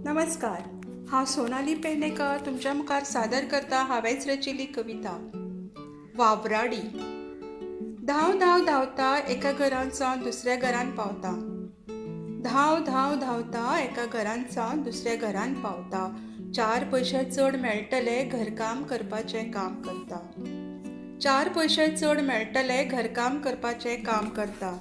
नमस्कार. हांव सोनाली पेडणेकर तुमच्या मुखार सादर करता हांवेंच रचिल्ली कविता वावराडी. धांव धांव धांवता एका घरान सावन दुसऱ्या घरान पावता. धांव धांव धांवता एका घरान सावन दुसऱ्या घरान पावता. 4 पयशे चड मेळटले घरकाम करपाचें काम करता. 4 पयशे चड मेळटले घरकाम करपाचें काम करता.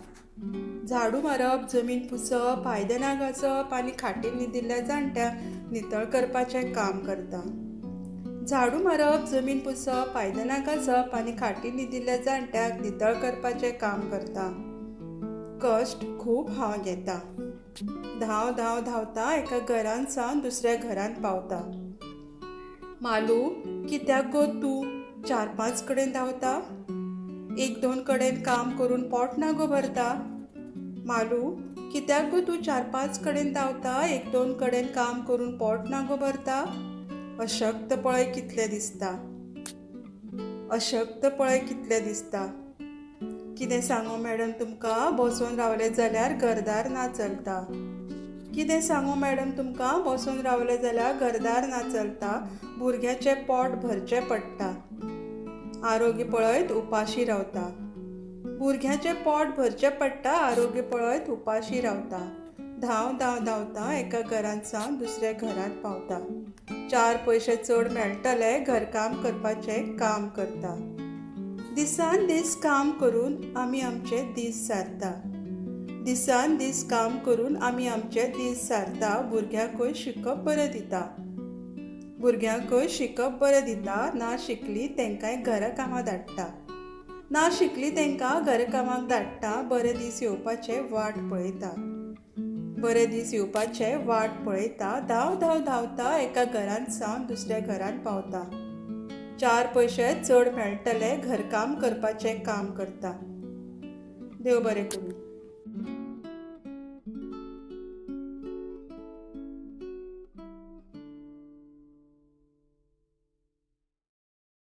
झाडू मारप, जमीन पुसप, आयदनां घासप आनी खाटीर न्हिदिल्ल्या जाणट्यांक नितळ करपाचें काम करता. झाडू मारप, जमीन पुसप, आयदनां घासप आनी खाटीर न्हिदिल्ल्या जाणट्यांक नितळ करपाचें काम करता. कश्ट खूब हांव घेता. धांव धांव धांवता एका घरान सावन दुसऱ्या घरान पावता. मालू, कित्याक गो तूं 4-5 कडेन धांवता? 1-2 कडेन काम करून पोट ना गो भरता? मालू, कित्याक गो तूं 4-5 कडेन धांवता? 1-2 कडेन काम करून पोट ना गो भरता? अशक्त पळय कितलें दिसता. अशक्त पळय कितलें दिसता. कितें सांगू मॅडम तुमकां, बसून रावलें जाल्यार घरदार ना चलता. कितें सांगू मॅडम तुमकां, बसून रावलें जाल्यार घरदार ना चलता. भुरग्याचें पोट भरचें पडटा. आरोग्य पळयत उपाशी रावता. भुरग्याचें पोट भरचें पडटा, आरोग्य पळयत उपाशी रावता. धांव धांव धांवता एका घरान सावन दुसऱ्या घरान पावता. 4 पयशे चड मेळटले घरकाम करपाचें काम करता. दिसान दीस काम करून आमी आमचे दीस सारता. दिसान दीस काम करून आमी आमचे दीस सारता. भुरग्यांकूय शिकप बरें दिता. भुरग्यांकूय शिकप बरें दिता. ना शिकली तेंकांय घरकामां धाडटा. ना शिकली तेंकां घरकामाक धाडटा. बरे दीस येवपाचे वाट पळयता. बरे दीस येवपाचे वाट पळयता. धांव धांव धांवता एका घरान सावन दुसऱ्या घरान पावता. 4 पयशे चड मेळटले घरकाम करपाचें काम करता. देव बरें करूं.